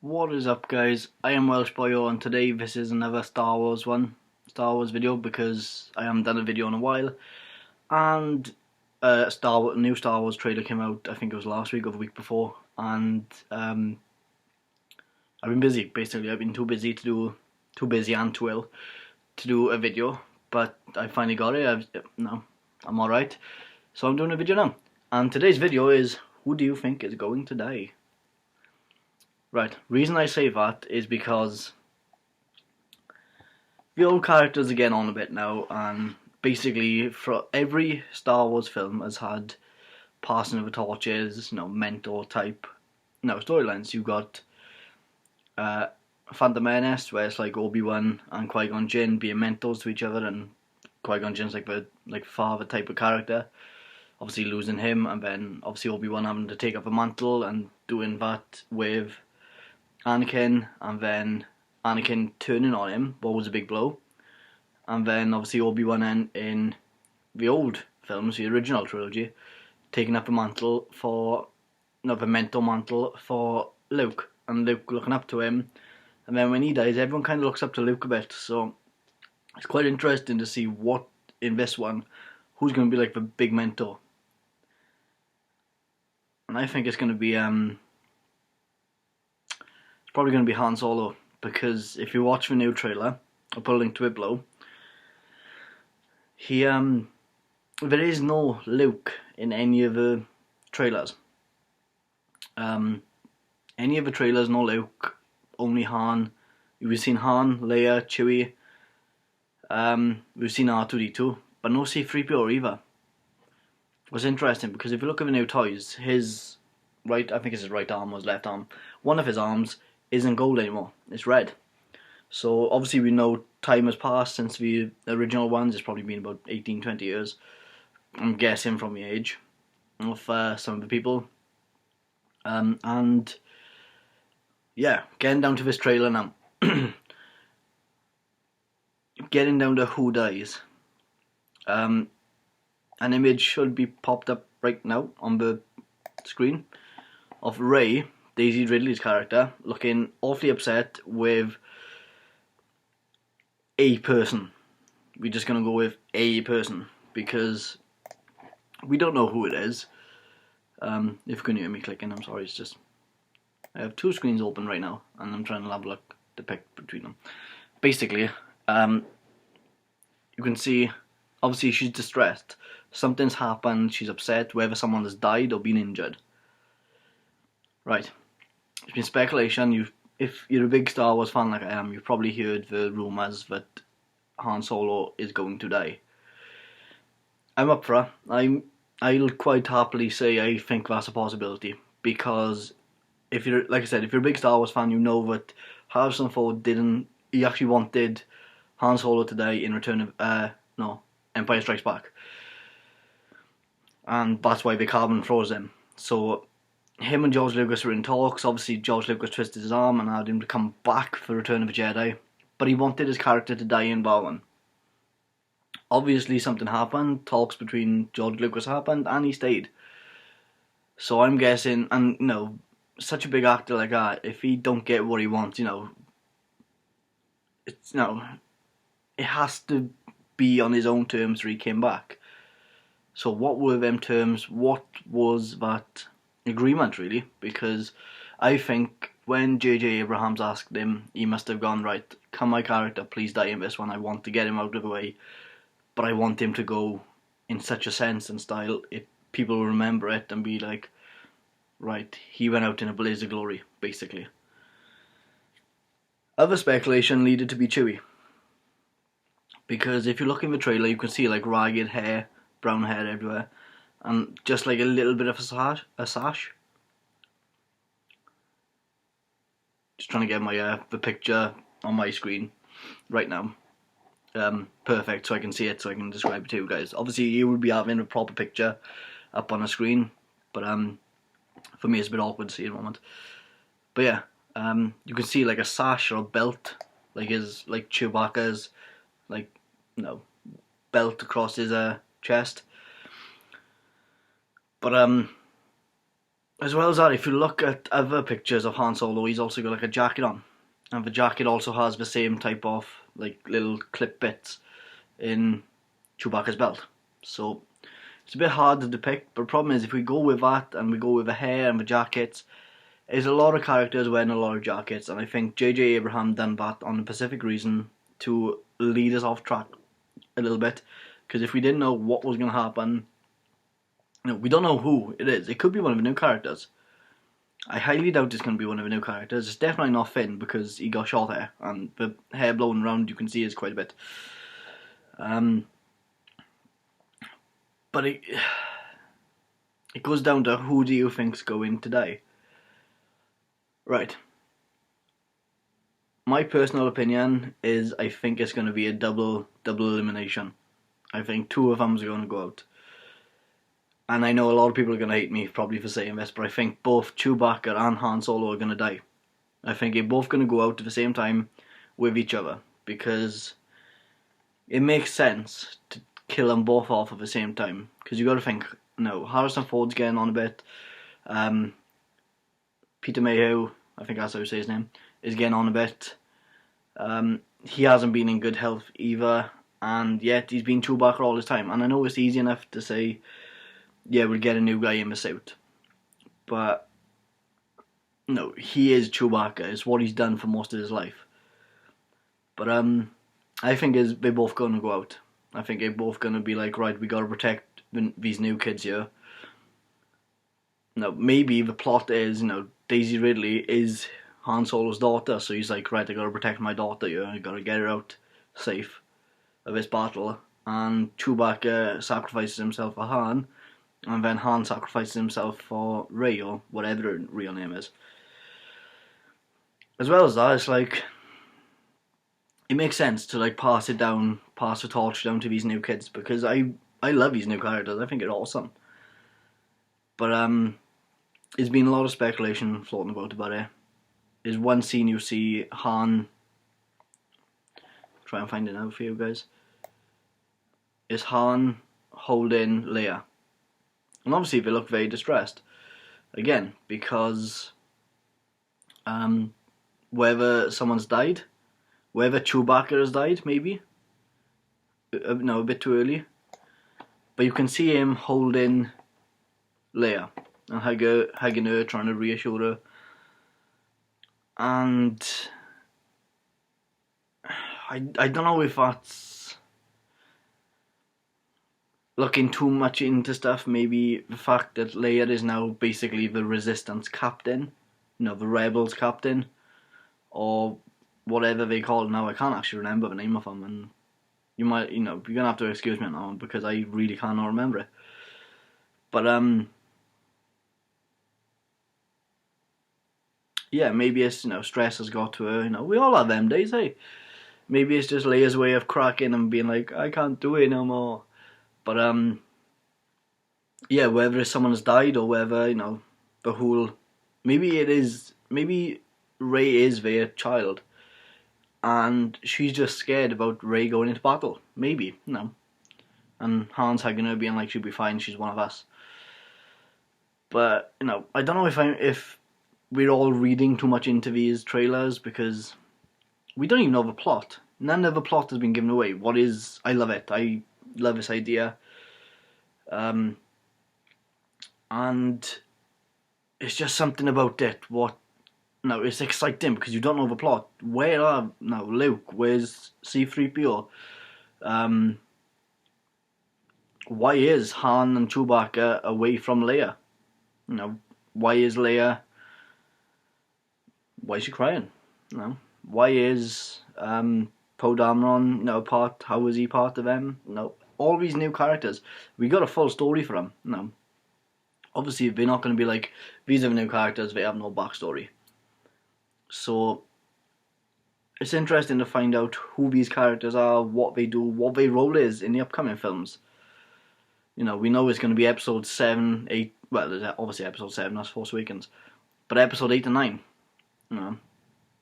What is up, guys? I am Welsh Boyo, and today this is another Star Wars video, because I haven't done a video in a while, and new Star Wars trailer came out. I think it was last week or the week before, and I've been busy. Basically, I've been too busy and too ill to do a video, but I finally got it. I'm all right, so I'm doing a video now. And today's video is, who do you think is going to die? Right, reason I say that is because the old characters are getting on a bit now, and basically for every Star Wars film has had passing of the torches, mentor type, storylines. You've got Phantom Menace, where it's like Obi-Wan and Qui-Gon Jinn being mentors to each other, and Qui-Gon Jinn's like the father type of character, obviously losing him, and then obviously Obi-Wan having to take up the mantle and doing that with Anakin, and then Anakin turning on him, what was a big blow, and then obviously Obi-Wan in the old films, the original trilogy, taking up the mantle for, the mentor mantle for Luke, and Luke looking up to him, and then when he dies, everyone kind of looks up to Luke a bit, so it's quite interesting to see what, in this one, who's going to be like the big mentor. And I think it's going to be, probably going to be Han Solo, because if you watch the new trailer, I'll put a link to it below. There is no Luke in any of the trailers. Any of the trailers, no Luke, only Han. We've seen Han, Leia, Chewie. We've seen R2-D2, but no C-3PO either. What's interesting, because if you look at the new toys, his I think it's his right arm or his left arm, one of his arms isn't gold anymore, it's red. So obviously we know time has passed since the original ones. It's probably been about 18-20 years, I'm guessing, from the age of some of the people. And yeah, getting down to this trailer now. Getting down to who dies. An image should be popped up right now on the screen of Rey, Daisy Ridley's character, looking awfully upset with a person. We're just going to go with a person, because we don't know who it is. If you can hear me clicking, I'm sorry, it's just, I have two screens open right now, and I'm trying to have a look to pick between them. Basically, you can see, obviously she's distressed. Something's happened, she's upset, whether someone has died or been injured. Right. It's been speculation. If you're a big Star Wars fan like I am, you've probably heard the rumours that Han Solo is going to die. I'm up for it. I'll quite happily say I think that's a possibility, because if you're, like I said, if you're a big Star Wars fan, you know that Harrison Ford he actually wanted Han Solo to die in Empire Strikes Back. And that's why they carbon froze him. So him and George Lucas were in talks. Obviously George Lucas twisted his arm and had him to come back for Return of the Jedi, but he wanted his character to die in Bowen. Obviously something happened, talks between George Lucas happened, and he stayed. So I'm guessing, and such a big actor like that, if he don't get what he wants, it's it has to be on his own terms where he came back. So what were them terms? What was that agreement, really? Because I think when J.J. Abrams asked him, he must have gone, right, can my character please die in this one? I want to get him out of the way, but I want him to go in such a sense and style, people will remember it and be like, right, he went out in a blaze of glory, basically. Other speculation leaded to be Chewie, because if you look in the trailer, you can see like ragged hair, brown hair everywhere, and just like a little bit of a sash. Just trying to get my the picture on my screen right now. Perfect, so I can see it, so I can describe it to you guys. Obviously you would be having a proper picture up on a screen, but for me it's a bit awkward to see at the moment. But yeah, you can see like a sash or a belt, like Chewbacca's belt across his chest. But as well as that, if you look at other pictures of Han Solo, he's also got like a jacket on, and the jacket also has the same type of like little clip bits in Chewbacca's belt. So it's a bit hard to depict, but the problem is if we go with that and we go with the hair and the jackets, there's a lot of characters wearing a lot of jackets, and I think J.J. Abraham done that on a specific reason to lead us off track a little bit, because if we didn't know what was going to happen, we don't know who it is. It could be one of the new characters. I highly doubt it's going to be one of the new characters. It's definitely not Finn because he got short hair, and the hair blowing around you can see is quite a bit. But it goes down to who do you think's going to die? Right. My personal opinion is I think it's going to be a double elimination. I think two of them are going to go out. And I know a lot of people are going to hate me probably for saying this, but I think both Chewbacca and Han Solo are going to die. I think they're both going to go out at the same time with each other, because it makes sense to kill them both off at the same time. Because you got to think, no, Harrison Ford's getting on a bit. Peter Mayhew, I think that's how you say his name, is getting on a bit. He hasn't been in good health either, and yet he's been Chewbacca all his time. And I know it's easy enough to say, yeah, we'll get a new guy in the suit, but no, he is Chewbacca. It's what he's done for most of his life. But I think they're both going to go out. I think they're both going to be like, right, we got to protect these new kids here. No, maybe the plot is, Daisy Ridley is Han Solo's daughter, so he's like, right, I got to protect my daughter here. I got to get her out safe of this battle. And Chewbacca sacrifices himself for Han, and then Han sacrifices himself for Rey, or whatever her real name is. As well as that, it's like, it makes sense to like pass the torch down to these new kids, because I love these new characters. I think they're awesome. But there's been a lot of speculation floating about it. There's one scene you see Han, try and find it out for you guys, is Han holding Leia. And obviously they look very distressed. Again, because whether someone's died, whether Chewbacca has died, maybe. No, a bit too early. But you can see him holding Leia and hugging her, trying to reassure her. And I don't know if that's looking too much into stuff. Maybe the fact that Leia is now basically the Resistance captain, the Rebels captain, or whatever they call it now. I can't actually remember the name of them, and you might, you're gonna have to excuse me now because I really cannot remember it. But yeah, maybe it's stress has got to her. We all have them days, eh? Maybe it's just Leia's way of cracking and being like, I can't do it no more. But yeah, whether someone has died or whether the whole, maybe Rey is their child, and she's just scared about Rey going into battle. Maybe, and Han's hugging her, being like, she'll be fine. She's one of us. But I don't know if we're all reading too much into these trailers, because we don't even know the plot. None of the plot has been given away. I love it. I love this idea. And it's just something about it. It's exciting because you don't know the plot. Where are Luke? Where's C-3PO? Why is Han and Chewbacca away from Leia? Why is Leia? Why is she crying? Why is Poe Dameron part? How was he part of them? All these new characters. We got a full story for them. Obviously, they're not going to be like, these are the new characters. They have no backstory. So it's interesting to find out who these characters are, what they do, what their role is in the upcoming films. We know it's going to be episode 7, 8. Well, there's obviously episode 7. That's Force Awakens, but episode 8 and 9.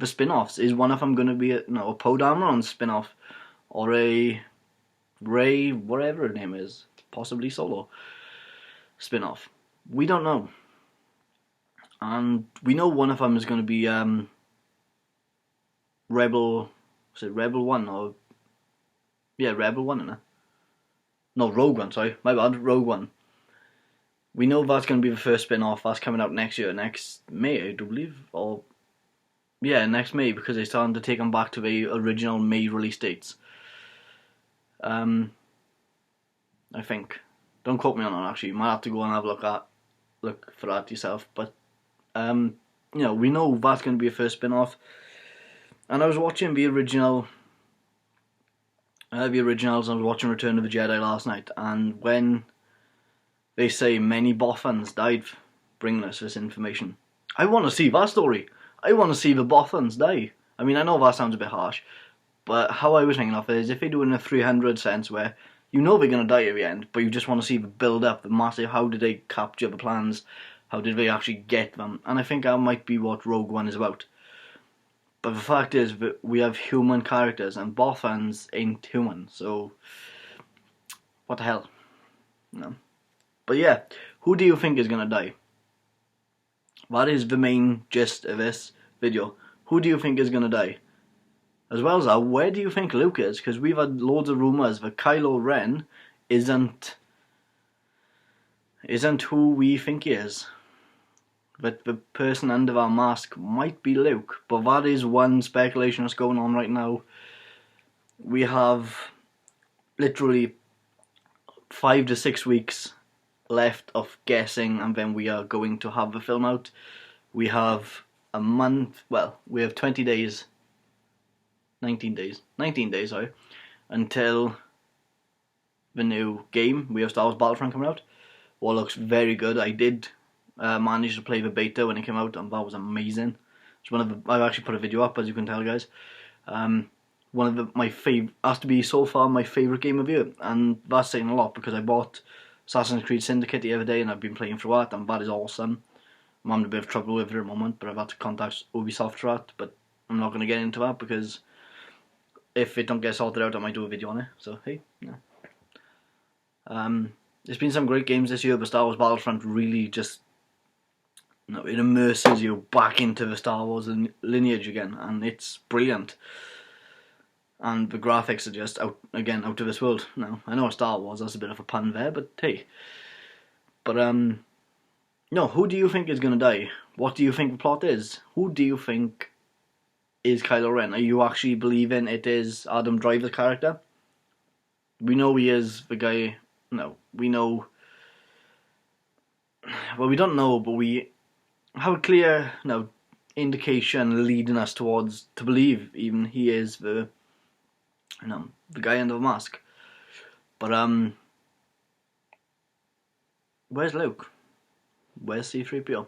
The spin-offs, is one of them going to be a Poe Dameron spin-off, or a Rey, whatever her name is, possibly Solo spin-off? We don't know. and we know one of them is going to be Rebel. Was it Rebel One or Rebel One, isn't it? No, Rogue One. Sorry, my bad. Rogue One. We know that's going to be the first spin-off. That's coming out next year, next May, I do believe, or next May, because they're starting to take them back to the original May release dates. I think. Don't quote me on that. Actually, you might have to go and have a look for that yourself. But we know that's going to be a first spin-off. And I was watching the originals. I was watching Return of the Jedi last night, and when they say many Bothans died bringing us this information, I want to see that story. I want to see the Bothans die. I mean, I know that sounds a bit harsh, but how I was thinking of it is if they do it in a 300 sense where you know they're going to die at the end, but you just want to see the build-up, the massive, how did they capture the plans, how did they actually get them, and I think that might be what Rogue One is about. But the fact is that we have human characters, and Bothans ain't human, so what the hell? No. But yeah, who do you think is going to die? That is the main gist of this video. Who do you think is going to die? As well as that, where do you think Luke is? Because we've had loads of rumours that Kylo Ren isn't who we think he is. That the person under that mask might be Luke. But that is one speculation that's going on right now. We have literally 5 to 6 weeks left of guessing, and then we are going to have the film out. We have a month, well, we have 19 days, sorry, until the new game. We have Star Wars Battlefront coming out. What looks very good. I did manage to play the beta when it came out, and that was amazing. It's I've actually put a video up, as you can tell, guys. One of my has to be so far my favourite game of the year, and that's saying a lot because I bought Assassin's Creed Syndicate the other day and I've been playing through that, and that is awesome. I'm having a bit of trouble with it at the moment, but I've had to contact Ubisoft for that, but I'm not going to get into that because if it don't get sorted out I might do a video on it, so hey, no. There's been some great games this year, but Star Wars Battlefront really just, it immerses you back into the Star Wars lineage again, and it's brilliant. And the graphics are just out of this world. Now, I know Star Wars, that's a bit of a pun there, but hey. But, no, who do you think is going to die? What do you think the plot is? Who do you think is Kylo Ren? Are you actually believing it is Adam Driver's character? We know he is the guy. No, we know. Well, we don't know, but we have a clear indication leading us to believe even he is the guy under the mask. But where's Luke? Where's C-3PO?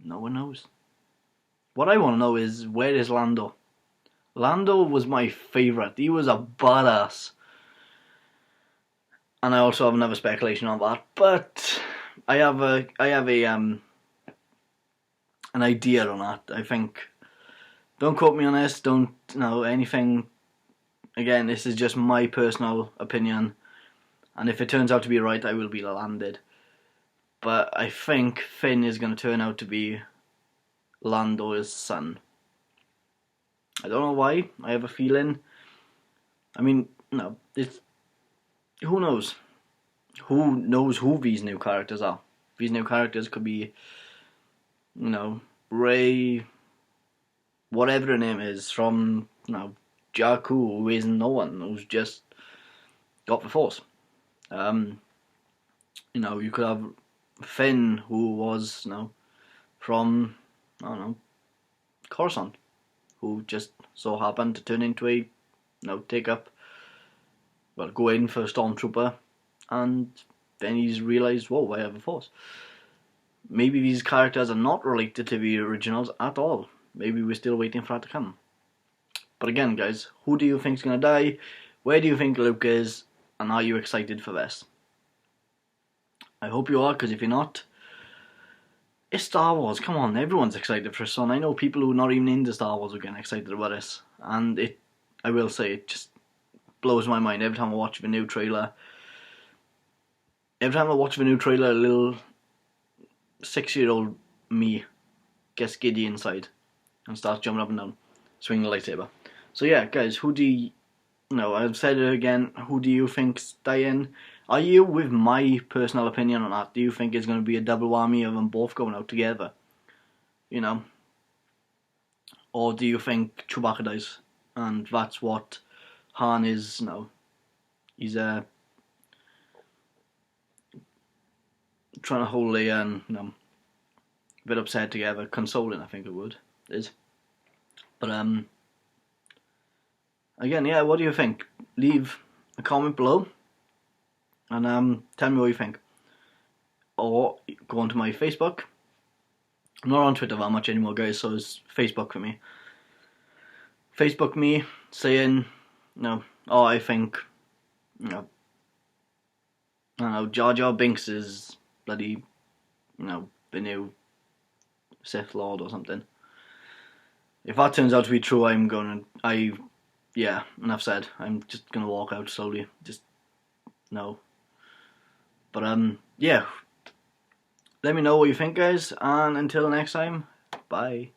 No one knows. What I want to know is, where is Lando? Lando was my favourite. He was a badass. And I also have another speculation on that, but I have an idea on that. I think. Don't quote me on this. Don't know anything. Again, this is just my personal opinion, and if it turns out to be right, I will be landed. But I think Finn is going to turn out to be Lando's son. I don't know why. I have a feeling. I mean, who knows? Who knows who these new characters are? These new characters could be, Rey, whatever her name is, from, Jakku, who is no one, who's just got the Force. You could have Finn, who was, from, I don't know, Coruscant, who just so happened to turn into a, go in for a Stormtrooper, and then he's realised, whoa, I have a Force. Maybe these characters are not related to the originals at all. Maybe we're still waiting for that to come. But again, guys, who do you think's going to die? Where do you think Luke is? And are you excited for this? I hope you are, because if you're not, it's Star Wars. Come on, everyone's excited for this one. I know people who are not even into Star Wars are getting excited about this. And I will say, it just blows my mind every time I watch the new trailer. A little 6-year-old me gets giddy inside and starts jumping up and down, swinging the lightsaber. So yeah, guys, who do you know? I've said it again. Who do you think's dying? Are you with my personal opinion on that? Do you think it's going to be a double whammy of them both going out together? You know, or do you think Chewbacca dies, and that's what Han is? No, he's trying to hold Leia and a bit upset together, consoling. I think it is. But again, yeah. What do you think? Leave a comment below, and tell me what you think. Or go onto my Facebook. I'm not on Twitter that much anymore, guys, so it's Facebook for me. Facebook me saying, oh, I think, I don't know, Jar Jar Binks is bloody, the new Sith Lord or something. If that turns out to be true, yeah, enough said. I'm just gonna walk out slowly. Just, no. But, yeah. Let me know what you think, guys, and until next time, bye.